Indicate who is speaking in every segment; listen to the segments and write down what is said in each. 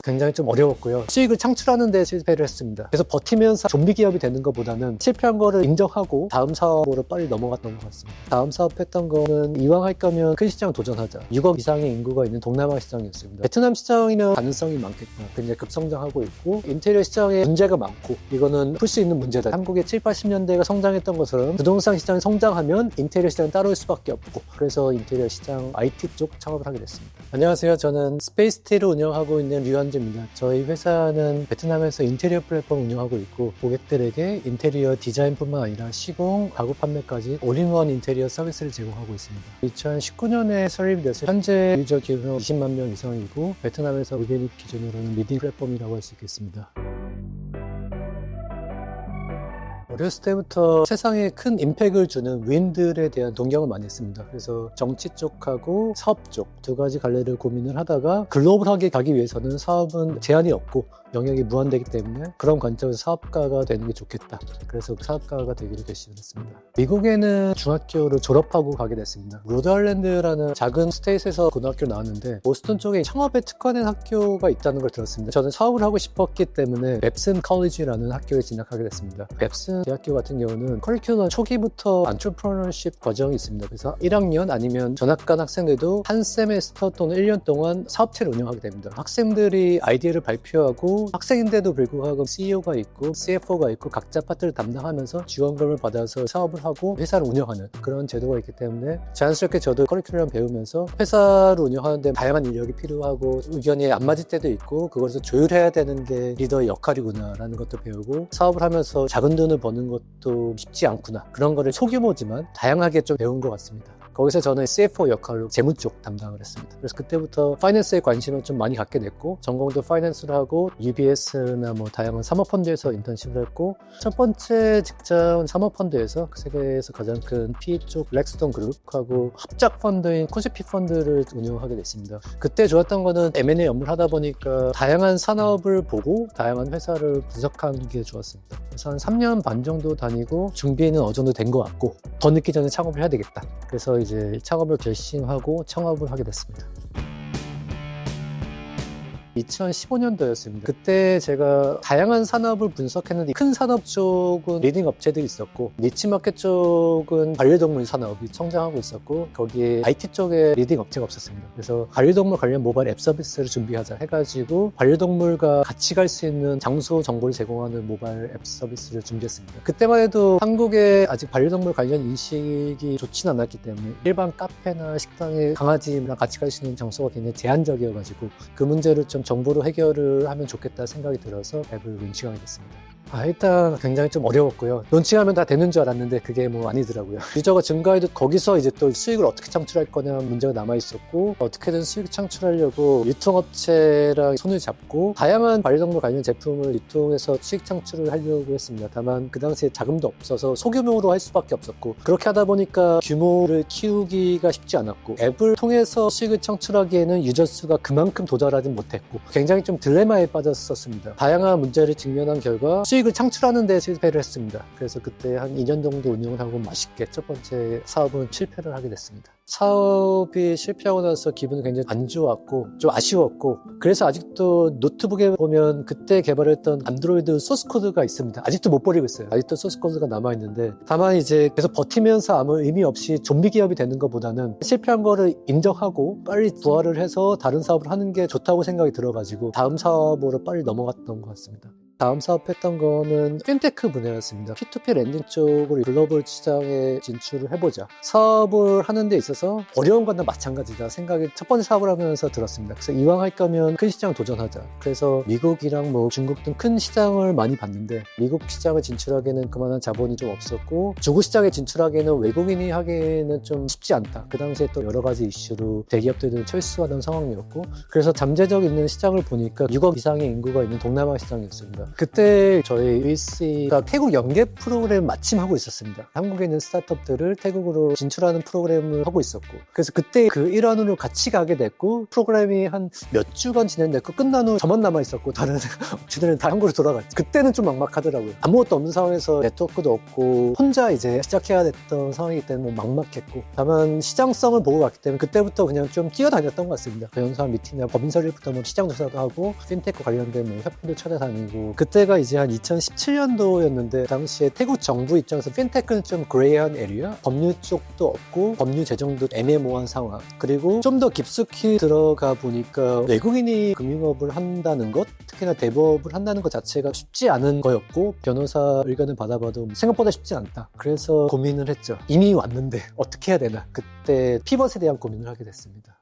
Speaker 1: 굉장히 좀 어려웠고요. 수익을 창출하는 데 실패를 했습니다. 그래서 버티면서 좀비 기업이 되는 것보다는 실패한 거를 인정하고 다음 사업으로 빨리 넘어갔던 것 같습니다. 다음 사업 했던 거는 이왕 할 거면 큰 시장 도전하자. 6억 이상의 인구가 있는 동남아 시장이었습니다. 베트남 시장에는 가능성이 많겠다. 굉장히 급성장하고 있고 인테리어 시장에 문제가 많고 이거는 풀 수 있는 문제다. 한국의 7, 80년대가 성장했던 것처럼 부동산 시장이 성장하면 인테리어 시장은 따라올 수밖에 없고 그래서 인테리어 시장 IT 쪽 창업을 하게 됐습니다. 안녕하세요. 저는 스페이스티를 운영하고 있는 류현주입니다. 저희 회사는 베트남에서 인테리어 플랫폼 운영하고 있고 고객들에게 인테리어 디자인뿐만 아니라 시공, 가구 판매까지 올인원 인테리어 서비스를 제공하고 있습니다. 2019년에 설립이 돼서 현재 유저 규모 20만 명 이상이고 베트남에서 오르게닉 기준으로는 리딩 플랫폼이라고 할 수 있겠습니다. 어렸을 때부터 세상에 큰 임팩트를 주는 위인들에 대한 동경을 많이 했습니다. 그래서 정치 쪽하고 사업 쪽 두 가지 갈래를 고민을 하다가 글로벌하게 가기 위해서는 사업은 제한이 없고 영역이 무한되기 때문에 그런 관점에서 사업가가 되는 게 좋겠다. 그래서 사업가가 되기로 결심을 했습니다. 미국에는 중학교를 졸업하고 가게 됐습니다. 로드아일랜드라는 작은 스테이트에서 고등학교를 나왔는데 보스턴 쪽에 창업에 특화된 학교가 있다는 걸 들었습니다. 저는 사업을 하고 싶었기 때문에 맵슨 컬리지라는 학교에 진학하게 됐습니다. 맵슨 대학교 같은 경우는 커리큘럼 초기부터 안트레프러너십 과정이 있습니다. 그래서 1학년 아니면 전학간 학생들도 한 세메스터 또는 1년 동안 사업체를 운영하게 됩니다. 학생들이 아이디어를 발표하고 학생인데도 불구하고 CEO가 있고 CFO가 있고 각자 파트를 담당하면서 지원금을 받아서 사업을 하고 회사를 운영하는 그런 제도가 있기 때문에 자연스럽게 저도 커리큘럼 배우면서 회사를 운영하는데 다양한 인력이 필요하고 의견이 안 맞을 때도 있고 그것을 조율해야 되는 게 리더의 역할이구나 라는 것도 배우고 사업을 하면서 작은 돈을 버는 것도 쉽지 않구나 그런 거를 소규모지만 다양하게 좀 배운 것 같습니다. 거기서 저는 CFO 역할로 재무 쪽 담당을 했습니다. 그래서 그때부터 파이낸스에 관심을 좀 많이 갖게 됐고 전공도 파이낸스를 하고 UBS나 뭐 다양한 사모펀드에서 인턴십을 했고 첫 번째 직장 사모펀드에서 세계에서 가장 큰 PE 쪽 렉스톤 그룹하고 합작 펀드인 콘세피 펀드를 운영하게 됐습니다. 그때 좋았던 거는 M&A 업무를 하다 보니까 다양한 산업을 보고 다양한 회사를 분석하는 게 좋았습니다. 그래서 한 3년 반 정도 다니고 준비는 어느 정도 된 것 같고 더 늦기 전에 창업을 해야 되겠다. 그래서 이제 창업을 결심하고 창업을 하게 됐습니다. 2015년도였습니다. 그때 제가 다양한 산업을 분석했는데 큰 산업 쪽은 리딩 업체들이 있었고 니치마켓 쪽은 반려동물 산업이 성장하고 있었고 거기에 IT 쪽에 리딩 업체가 없었습니다. 그래서 반려동물 관련 모바일 앱 서비스를 준비하자 해가지고 반려동물과 같이 갈 수 있는 장소 정보를 제공하는 모바일 앱 서비스를 준비했습니다. 그때만 해도 한국에 아직 반려동물 관련 인식이 좋진 않았기 때문에 일반 카페나 식당에 강아지랑 같이 갈 수 있는 장소가 굉장히 제한적이어가지고 그 문제를 좀 정보로 해결을 하면 좋겠다 생각이 들어서 앱을 론칭하게 됐습니다. 일단 굉장히 좀 어려웠고요. 론칭하면 다 되는 줄 알았는데 그게 뭐 아니더라고요. 유저가 증가해도 거기서 이제 또 수익을 어떻게 창출할 거냐 문제가 남아있었고 어떻게든 수익 창출하려고 유통업체랑 손을 잡고 다양한 반려동물 관련 제품을 유통해서 수익 창출을 하려고 했습니다. 다만 그 당시에 자금도 없어서 소규모로 할 수밖에 없었고 그렇게 하다 보니까 규모를 키우기가 쉽지 않았고 앱을 통해서 수익을 창출하기에는 유저 수가 그만큼 도달하지 못했고 굉장히 좀 딜레마에 빠졌었습니다. 다양한 문제를 직면한 결과 수익을 창출하는 데 실패를 했습니다. 그래서 그때 한 2년 정도 운영을 하고 맛있게 첫 번째 사업은 실패를 하게 됐습니다. 사업이 실패하고 나서 기분이 굉장히 안 좋았고 좀 아쉬웠고 그래서 아직도 노트북에 보면 그때 개발했던 안드로이드 소스코드가 있습니다. 아직도 못 버리고 있어요. 아직도 소스코드가 남아있는데 다만 이제 계속 버티면서 아무 의미 없이 좀비 기업이 되는 것보다는 실패한 거를 인정하고 빨리 부활을 해서 다른 사업을 하는 게 좋다고 생각이 들어가지고 다음 사업으로 빨리 넘어갔던 것 같습니다. 다음 사업했던 거는 핀테크 분야였습니다. P2P 랜딩 쪽으로 글로벌 시장에 진출을 해보자. 사업을 하는 데 있어서 어려운 건 다 마찬가지다 생각이 첫 번째 사업을 하면서 들었습니다. 그래서 이왕 할 거면 큰 시장 도전하자. 그래서 미국이랑 뭐 중국 등 큰 시장을 많이 봤는데 미국 시장을 진출하기에는 그만한 자본이 좀 없었고 중국 시장에 진출하기에는 외국인이 하기에는 좀 쉽지 않다. 그 당시에 또 여러 가지 이슈로 대기업들은 철수하던 상황이었고 그래서 잠재적 있는 시장을 보니까 6억 이상의 인구가 있는 동남아 시장이었습니다. 그때 저희 VC가 태국 연계 프로그램 마침 하고 있었습니다. 한국에 있는 스타트업들을 태국으로 진출하는 프로그램을 하고 있었고, 그래서 그때 그 일환으로 같이 가게 됐고, 프로그램이 한 몇 주간 진행됐고 끝난 후 저만 남아 있었고 다른 업체들은 다 한국으로 돌아갔죠. 그때는 좀 막막하더라고요. 아무것도 없는 상황에서 네트워크도 없고 혼자 이제 시작해야 됐던 상황이기 때문에 막막했고, 다만 시장성을 보고 갔기 때문에 그때부터 그냥 좀 뛰어다녔던 것 같습니다. 연수원 미팅이나 법인설립부터 뭐 시장 조사도 하고 핀테크 관련된 뭐 협회도 찾아다니고, 그때가 이제 한 2017년도였는데 당시에 태국 정부 입장에서 핀테크는 좀 그레이한 에리어, 법률 쪽도 없고 법률 제정도 애매모호한 상황, 그리고 좀 더 깊숙이 들어가 보니까 외국인이 금융업을 한다는 것, 특히나 대법을 한다는 것 자체가 쉽지 않은 거였고, 변호사 의견을 받아봐도 생각보다 쉽지 않다. 그래서 고민을 했죠. 이미 왔는데 어떻게 해야 되나. 그때 피벗에 대한 고민을 하게 됐습니다.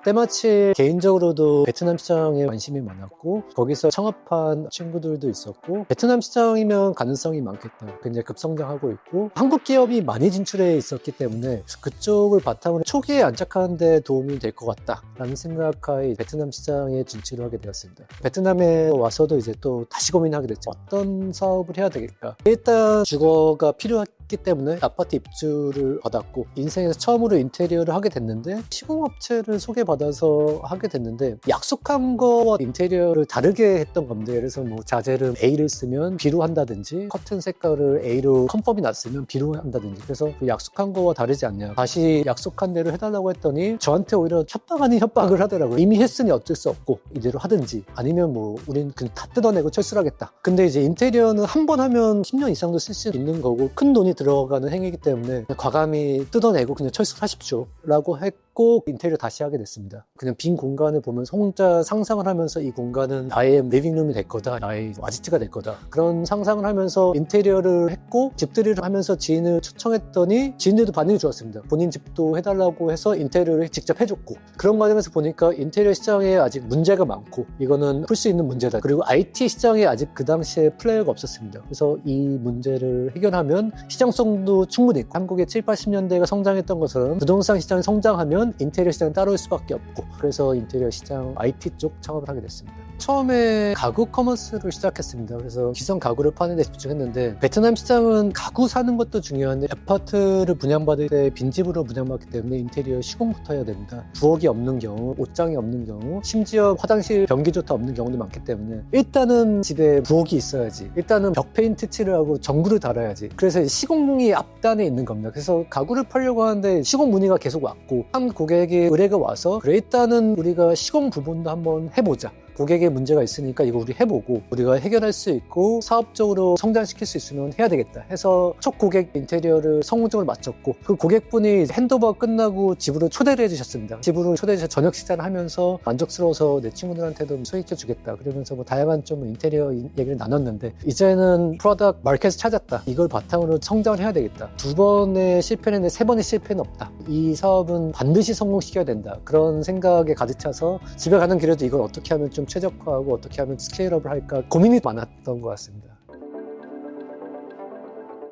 Speaker 1: 때마침 개인적으로도 베트남 시장에 관심이 많았고, 거기서 창업한 친구들도 있었고, 베트남 시장이면 가능성이 많겠다, 굉장히 급성장하고 있고 한국 기업이 많이 진출해 있었기 때문에 그쪽을 바탕으로 초기에 안착하는 데 도움이 될 것 같다 라는 생각하에 베트남 시장에 진출을 하게 되었습니다. 베트남에 와서도 이제 또 다시 고민하게 됐죠. 어떤 사업을 해야 되겠까. 일단 주거가 필요했기 때문에 아파트 입주를 받았고, 인생에서 처음으로 인테리어를 하게 됐는데 시공업체를 소개받아서 하게 됐는데, 약속한 거와 인테리어를 다르게 했던 겁니다. 그래서 뭐 자재를 A를 쓰면 B로 한다든지, 커튼 색깔을 A로 컨펌이 났으면 B로 한다든지, 그래서 그 약속한 거와 다르지 않냐, 다시 약속한 대로 해달라고 했더니 저한테 오히려 협박 아닌 협박을 하더라고요. 이미 했으니 어쩔 수 없고 이대로 하든지, 아니면 뭐 우린 그냥 다 뜯어내고 철수하겠다. 근데 이제 인테리어는 한 번 하면 10년 이상도 쓸 수 있는 거고 큰 돈이 들어가는 행위이기 때문에 과감히 뜯어내고 그냥 철수하십시오 라고 했고, 인테리어 다시 하게 됐습니다. 그냥 빈 공간을 보면서 혼자 상상을 하면서 이 공간은 나의 리빙룸이 될 거다, 나의 와지트가 될 거다, 그런 상상을 하면서 인테리어를 했고, 집들이를 하면서 지인을 초청했더니 지인들도 반응이 좋았습니다. 본인 집도 해달라고 해서 인테리어를 직접 해줬고, 그런 과정에서 보니까 인테리어 시장에 아직 문제가 많고 이거는 풀 수 있는 문제다. 그리고 IT 시장에 아직 그 당시에 플레이어가 없었습니다. 그래서 이 문제를 해결하면 시장성도 충분히 있고, 한국의 7, 80년대가 성장했던 것처럼 부동산 시장이 성장하면 인테리어 시장은 따라올 수밖에 없고, 그래서 인테리어 시장 IT 쪽 창업을 하게 됐습니다. 처음에 가구 커머스를 시작했습니다. 그래서 기성 가구를 파는 데 집중했는데, 베트남 시장은 가구 사는 것도 중요한데 아파트를 분양받을 때 빈집으로 분양받기 때문에 인테리어 시공부터 해야 됩니다. 부엌이 없는 경우, 옷장이 없는 경우, 심지어 화장실 변기조차 없는 경우도 많기 때문에 일단은 집에 부엌이 있어야지, 일단은 벽 페인트 칠을 하고 전구를 달아야지. 그래서 시공이 앞단에 있는 겁니다. 그래서 가구를 팔려고 하는데 시공 문의가 계속 왔고, 한 고객이 의뢰가 와서 그래 일단은 우리가 시공 부분도 한번 해보자, 고객의 문제가 있으니까 이거 우리 해보고 우리가 해결할 수 있고 사업적으로 성장시킬 수 있으면 해야 되겠다 해서 첫 고객 인테리어를 성공적으로 마쳤고, 그 고객분이 핸드오버가 끝나고 집으로 초대를 해주셨습니다. 집으로 초대해서 저녁 식사를 하면서 만족스러워서 내 친구들한테도 소개해주겠다 그러면서 뭐 다양한 좀 인테리어 얘기를 나눴는데, 이제는 프로덕트 마켓을 찾았다, 이걸 바탕으로 성장을 해야 되겠다, 두 번의 실패는 했는데 세 번의 실패는 없다, 이 사업은 반드시 성공시켜야 된다, 그런 생각에 가득 차서 집에 가는 길에도 이걸 어떻게 하면 좀 최적화하고 어떻게 하면 스케일업을 할까 고민이 많았던 것 같습니다.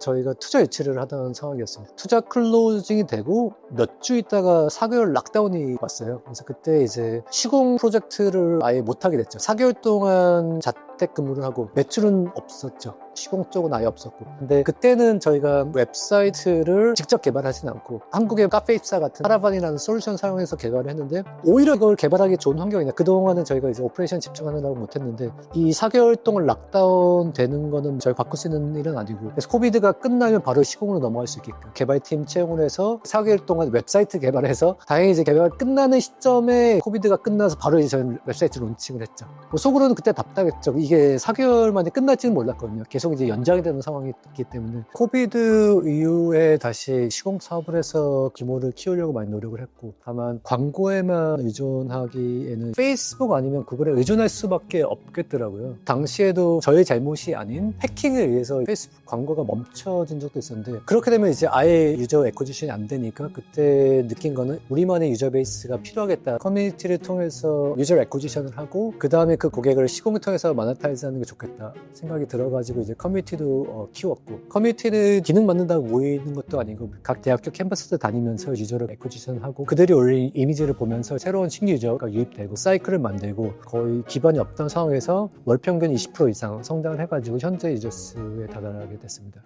Speaker 1: 저희가 투자 유치를 하던 상황이었습니다. 투자 클로징이 되고 몇 주 있다가 4개월 락다운이 왔어요. 그래서 그때 이제 시공 프로젝트를 아예 못하게 됐죠. 4개월 동안 재택근무를 하고 매출은 없었죠. 시공 쪽은 아예 없었고. 근데 그때는 저희가 웹사이트를 직접 개발하진 않고 한국의 카페입사 같은 카라반이라는 솔루션 사용해서 개발을 했는데, 오히려 이걸 개발하기 좋은 환경이냐, 그동안은 저희가 이제 오퍼레이션 집중하느라고 못했는데 이 4개월 동안 락다운 되는 거는 저희가 바꿀 수 있는 일은 아니고, 그래서 코비드가 끝나면 바로 시공으로 넘어갈 수 있게끔 개발팀 채용을 해서 4개월 동안 웹사이트 개발해서, 다행히 이제 개발 끝나는 시점에 코비드가 끝나서 바로 이제 저희는 웹사이트 론칭을 했죠. 뭐 속으로는 그때 답답했죠. 이게 4개월 만에 끝날지는 몰랐거든요. 계속 이제 연장이 되는 상황이었기 때문에. 코비드 이후에 다시 시공 사업을 해서 규모를 키우려고 많이 노력을 했고, 다만 광고에만 의존하기에는 페이스북 아니면 구글에 의존할 수밖에 없겠더라고요. 당시에도 저의 잘못이 아닌 해킹에 의해서 페이스북 광고가 멈춰진 적도 있었는데, 그렇게 되면 이제 아예 유저 애코지션이 안 되니까 그때 느낀 거는 우리만의 유저 베이스가 필요하겠다. 커뮤니티를 통해서 유저 애코지션을 하고, 그 다음에 그 고객을 시공을 통해서 모네타이즈 하는 게 좋겠다 생각이 들어가지고 이제 커뮤니티도 키웠고, 커뮤니티는 기능 만든다고 모이는 것도 아니고 각 대학교 캠퍼스들 다니면서 유저를 애쿠지션하고 그들이 올린 이미지를 보면서 새로운 신규 유저가 유입되고 사이클을 만들고 거의 기반이 없던 상황에서 월 평균 20% 이상 성장을 해가지고 현재 유저 수에 다다르게 됐습니다.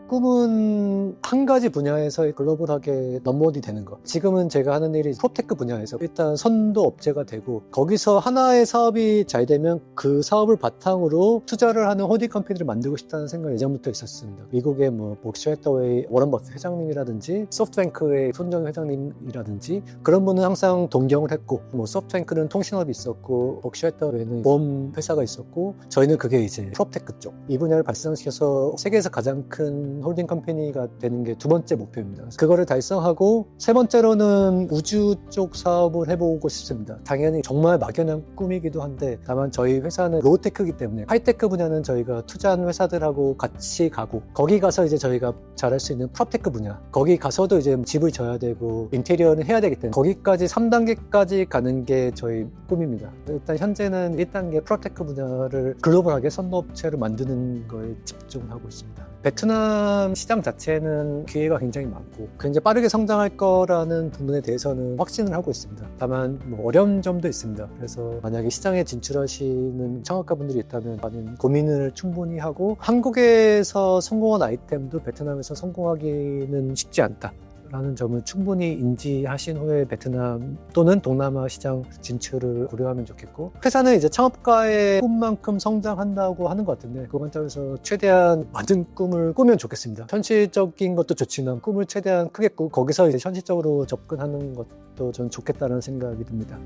Speaker 1: 꿈은 한 가지 분야에서 글로벌하게 넘버원이 되는 것. 지금은 제가 하는 일이 프롭테크 분야에서 일단 선도 업체가 되고, 거기서 하나의 사업이 잘 되면 그 사업을 바탕으로 투자를 하는 홀딩 컴퍼니를 만들고 싶다는 생각이 예전부터 있었습니다. 미국의 벅셔 해서웨이 워런 버핏 회장님이라든지 소프트뱅크의 손정 회장님이라든지 그런 분은 항상 동경을 했고, 소프트뱅크는 통신업이 있었고 벅셔 해서웨이는 보험 회사가 있었고, 저희는 그게 이제 프롭테크 쪽 이 분야를 발전시켜서 세계에서 가장 큰 홀딩 컴퍼니가 되는 게 두 번째 목표입니다. 그거를 달성하고 세 번째로는 우주 쪽 사업을 해보고 싶습니다. 당연히 정말 막연한 꿈이기도 한데, 다만 저희 회사는 로우테크이기 때문에 하이테크 분야는 저희가 투자한 회사들하고 같이 가고, 거기 가서 이제 저희가 잘할 수 있는 프롭테크 분야, 거기 가서도 이제 집을 져야 되고 인테리어는 해야 되기 때문에 거기까지 3단계까지 가는 게 저희 꿈입니다. 일단 현재는 1단계 프롭테크 분야를 글로벌하게 선도업체를 만드는 거에 집중하고 있습니다. 베트남 시장 자체는 기회가 굉장히 많고 굉장히 빠르게 성장할 거라는 부분에 대해서는 확신을 하고 있습니다. 다만 어려운 점도 있습니다. 그래서 만약에 시장에 진출하시는 창업가분들이 있다면 많은 고민을 충분히 하고, 한국에서 성공한 아이템도 베트남에서 성공하기는 쉽지 않다 라는 점을 충분히 인지하신 후에 베트남 또는 동남아 시장 진출을 고려하면 좋겠고, 회사는 이제 창업가의 꿈만큼 성장한다고 하는 것 같은데, 그 관점에서 최대한 많은 꿈을 꾸면 좋겠습니다. 현실적인 것도 좋지만 꿈을 최대한 크게 꾸고 거기서 이제 현실적으로 접근하는 것도 전 좋겠다는 생각이 듭니다.